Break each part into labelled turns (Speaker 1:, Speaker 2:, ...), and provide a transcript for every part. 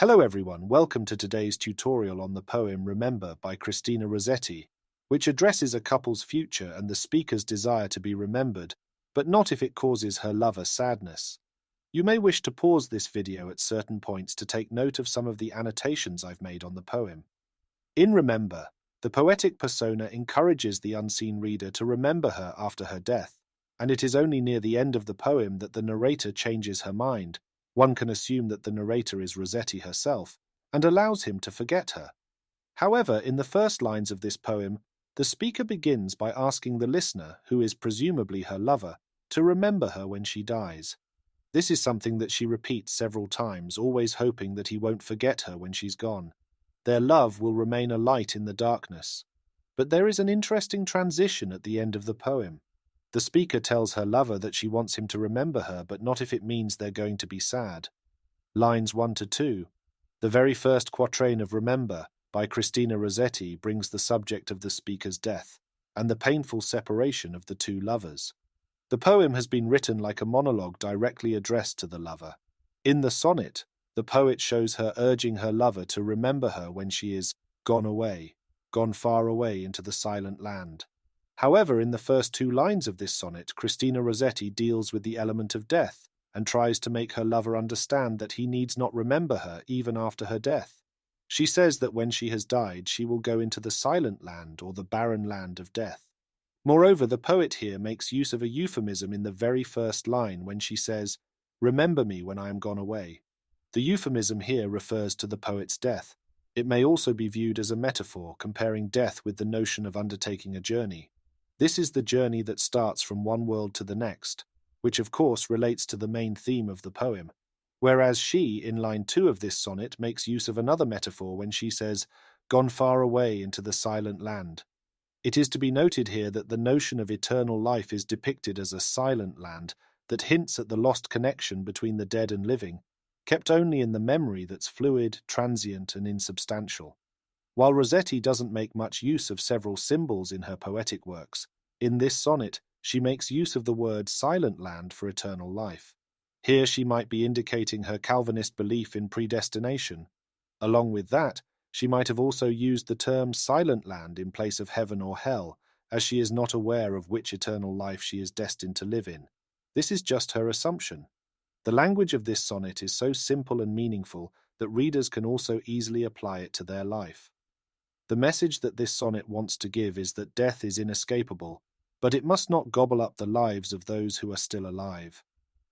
Speaker 1: Hello everyone, welcome to today's tutorial on the poem Remember by Christina Rossetti, which addresses a couple's future and the speaker's desire to be remembered, but not if it causes her lover sadness. You may wish to pause this video at certain points to take note of some of the annotations I've made on the poem. In Remember, the poetic persona encourages the unseen reader to remember her after her death, and it is only near the end of the poem that the narrator changes her mind. One can assume that the narrator is Rossetti herself, and allows him to forget her. However, in the first lines of this poem, the speaker begins by asking the listener, who is presumably her lover, to remember her when she dies. This is something that she repeats several times, always hoping that he won't forget her when she's gone. Their love will remain a light in the darkness. But there is an interesting transition at the end of the poem. The speaker tells her lover that she wants him to remember her, but not if it means they're going to be sad. Lines 1 to 2. The very first quatrain of Remember by Christina Rossetti brings the subject of the speaker's death and the painful separation of the two lovers. The poem has been written like a monologue directly addressed to the lover. In the sonnet, the poet shows her urging her lover to remember her when she is gone away, gone far away into the silent land. However, in the first two lines of this sonnet, Christina Rossetti deals with the element of death and tries to make her lover understand that he needs not remember her even after her death. She says that when she has died, she will go into the silent land or the barren land of death. Moreover, the poet here makes use of a euphemism in the very first line when she says, "Remember me when I am gone away." The euphemism here refers to the poet's death. It may also be viewed as a metaphor, comparing death with the notion of undertaking a journey. This is the journey that starts from one world to the next, which of course relates to the main theme of the poem, whereas she, in line 2 of this sonnet, makes use of another metaphor when she says, "Gone far away into the silent land." It is to be noted here that the notion of eternal life is depicted as a silent land that hints at the lost connection between the dead and living, kept only in the memory that's fluid, transient, and insubstantial. While Rossetti doesn't make much use of several symbols in her poetic works, in this sonnet she makes use of the word silent land for eternal life. Here she might be indicating her Calvinist belief in predestination. Along with that, she might have also used the term silent land in place of heaven or hell, as she is not aware of which eternal life she is destined to live in. This is just her assumption. The language of this sonnet is so simple and meaningful that readers can also easily apply it to their life. The message that this sonnet wants to give is that death is inescapable, but it must not gobble up the lives of those who are still alive.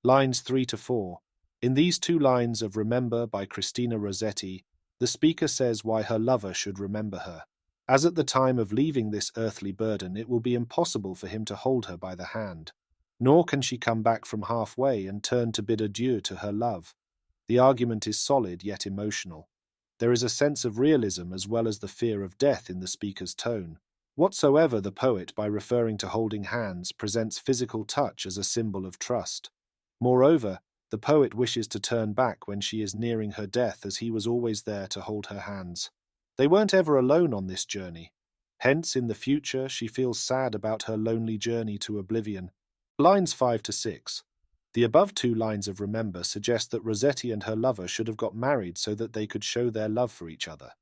Speaker 1: Lines 3 to 4. In these two lines of Remember by Christina Rossetti, the speaker says why her lover should remember her, as at the time of leaving this earthly burden it will be impossible for him to hold her by the hand, nor can she come back from halfway and turn to bid adieu to her love. The argument is solid yet emotional. There is a sense of realism as well as the fear of death in the speaker's tone. Whatsoever the poet, by referring to holding hands, presents physical touch as a symbol of trust. Moreover, the poet wishes to turn back when she is nearing her death, as he was always there to hold her hands. They weren't ever alone on this journey. Hence, in the future, she feels sad about her lonely journey to oblivion. Lines 5 to 6. The above two lines of Remember suggest that Rossetti and her lover should have got married so that they could show their love for each other.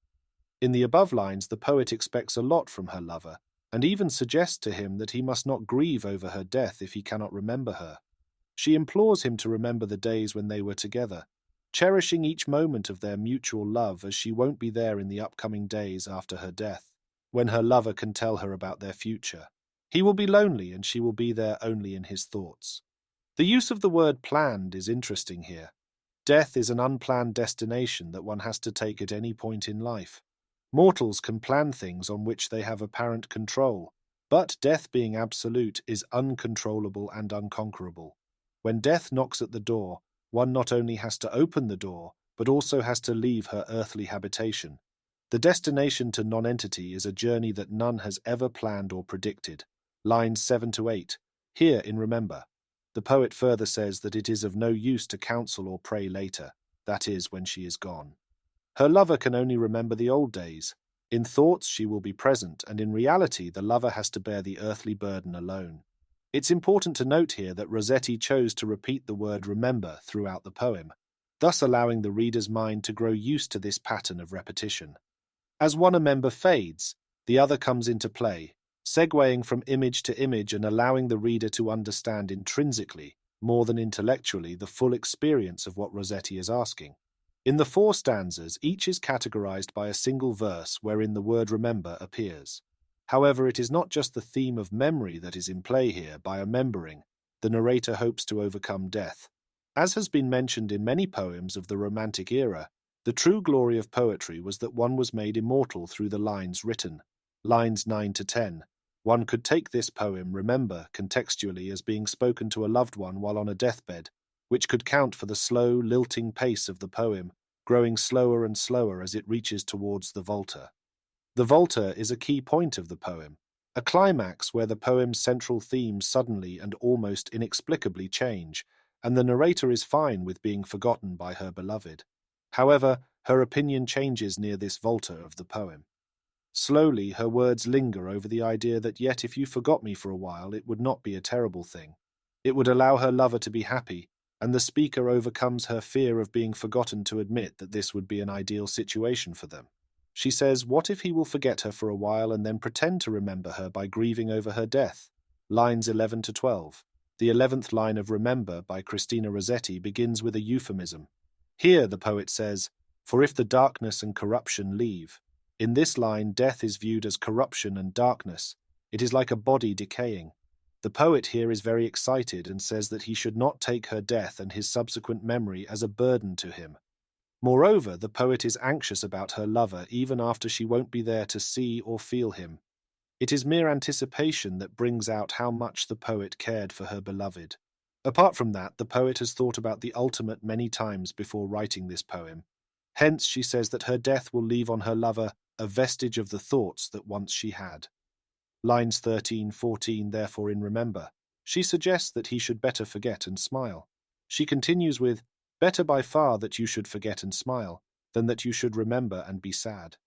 Speaker 1: In the above lines, the poet expects a lot from her lover, and even suggests to him that he must not grieve over her death if he cannot remember her. She implores him to remember the days when they were together, cherishing each moment of their mutual love, as she won't be there in the upcoming days after her death, when her lover can tell her about their future. He will be lonely, and she will be there only in his thoughts. The use of the word planned is interesting here. Death is an unplanned destination that one has to take at any point in life. Mortals can plan things on which they have apparent control, but death being absolute is uncontrollable and unconquerable. When death knocks at the door, one not only has to open the door, but also has to leave her earthly habitation. The destination to nonentity is a journey that none has ever planned or predicted. Lines 7 to 8. Here in Remember, the poet further says that it is of no use to counsel or pray later, that is, when she is gone. Her lover can only remember the old days. In thoughts she will be present, and in reality the lover has to bear the earthly burden alone. It's important to note here that Rossetti chose to repeat the word remember throughout the poem. thus allowing the reader's mind to grow used to this pattern of repetition. As one member fades, the other comes into play, segueing from image to image and allowing the reader to understand intrinsically, more than intellectually, the full experience of what Rossetti is asking. In the 4 stanzas, each is categorized by a single verse wherein the word remember appears. However, it is not just the theme of memory that is in play here. By remembering, the narrator hopes to overcome death. As has been mentioned in many poems of the Romantic era, the true glory of poetry was that one was made immortal through the lines written. Lines 9 to 10. One could take this poem, Remember, contextually as being spoken to a loved one while on a deathbed, which could count for the slow, lilting pace of the poem, growing slower and slower as it reaches towards the volta. The volta is a key point of the poem, a climax where the poem's central themes suddenly and almost inexplicably change, and the narrator is fine with being forgotten by her beloved. However, her opinion changes near this volta of the poem. Slowly, her words linger over the idea that yet if you forgot me for a while, it would not be a terrible thing. It would allow her lover to be happy, and the speaker overcomes her fear of being forgotten to admit that this would be an ideal situation for them. She says, what if he will forget her for a while and then pretend to remember her by grieving over her death? Lines 11 to 12. The 11th line of Remember by Christina Rossetti begins with a euphemism. Here the poet says, for if the darkness and corruption leave. In this line, death is viewed as corruption and darkness. It is like a body decaying. The poet here is very excited and says that he should not take her death and his subsequent memory as a burden to him. Moreover, the poet is anxious about her lover even after she won't be there to see or feel him. It is mere anticipation that brings out how much the poet cared for her beloved. Apart from that, the poet has thought about the ultimate many times before writing this poem. Hence, she says that her death will leave on her lover a vestige of the thoughts that once she had. Lines 13-14, therefore, in Remember, she suggests that he should better forget and smile. She continues with, better by far that you should forget and smile, than that you should remember and be sad.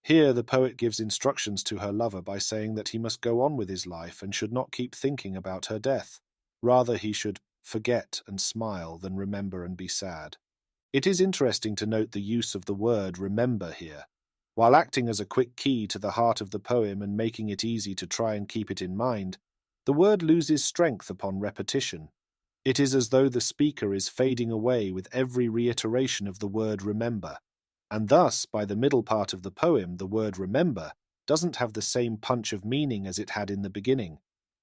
Speaker 1: Here the poet gives instructions to her lover by saying that he must go on with his life and should not keep thinking about her death. Rather, he should forget and smile than remember and be sad. It is interesting to note the use of the word remember here. While acting as a quick key to the heart of the poem and making it easy to try and keep it in mind, the word loses strength upon repetition. It is as though the speaker is fading away with every reiteration of the word remember, and thus, by the middle part of the poem, the word remember doesn't have the same punch of meaning as it had in the beginning.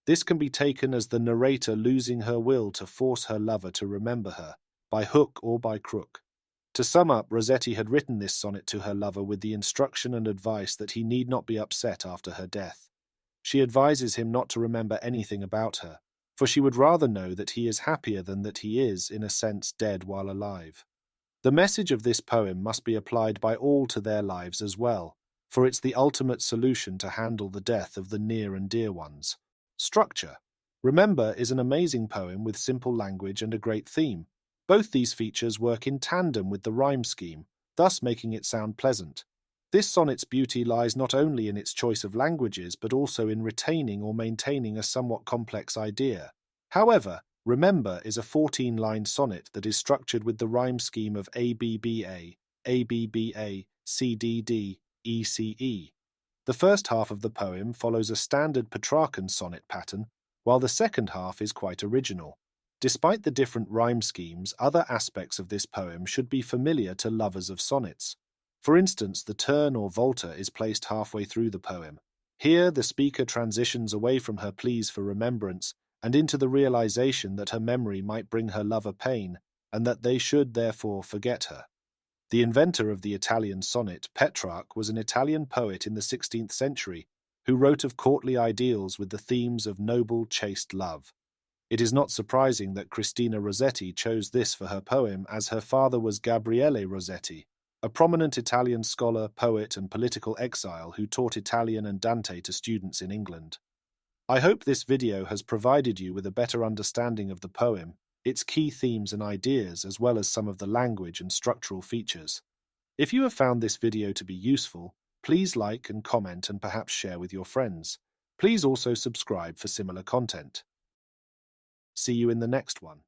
Speaker 1: This can be taken as the narrator losing her will to force her lover to remember her, by hook or by crook. To sum up, Rossetti had written this sonnet to her lover with the instruction and advice that he need not be upset after her death. She advises him not to remember anything about her, for she would rather know that he is happier than that he is, in a sense, dead while alive. The message of this poem must be applied by all to their lives as well, for it's the ultimate solution to handle the death of the near and dear ones. Structure. Remember is an amazing poem with simple language and a great theme. Both these features work in tandem with the rhyme scheme, thus making it sound pleasant. This sonnet's beauty lies not only in its choice of languages, but also in retaining or maintaining a somewhat complex idea. However, Remember is a 14-line sonnet that is structured with the rhyme scheme of ABBA, ABBA, CDD, ECE. The first half of the poem follows a standard Petrarchan sonnet pattern, while the second half is quite original. Despite the different rhyme schemes, other aspects of this poem should be familiar to lovers of sonnets. For instance, the turn or volta is placed halfway through the poem. Here, the speaker transitions away from her pleas for remembrance and into the realization that her memory might bring her lover pain, and that they should therefore forget her. The inventor of the Italian sonnet, Petrarch, was an Italian poet in the 16th century who wrote of courtly ideals with the themes of noble, chaste love. It is not surprising that Christina Rossetti chose this for her poem, as her father was Gabriele Rossetti, a prominent Italian scholar, poet, and political exile who taught Italian and Dante to students in England. I hope this video has provided you with a better understanding of the poem, its key themes and ideas, as well as some of the language and structural features. If you have found this video to be useful, please like and comment and perhaps share with your friends. Please also subscribe for similar content. See you in the next one.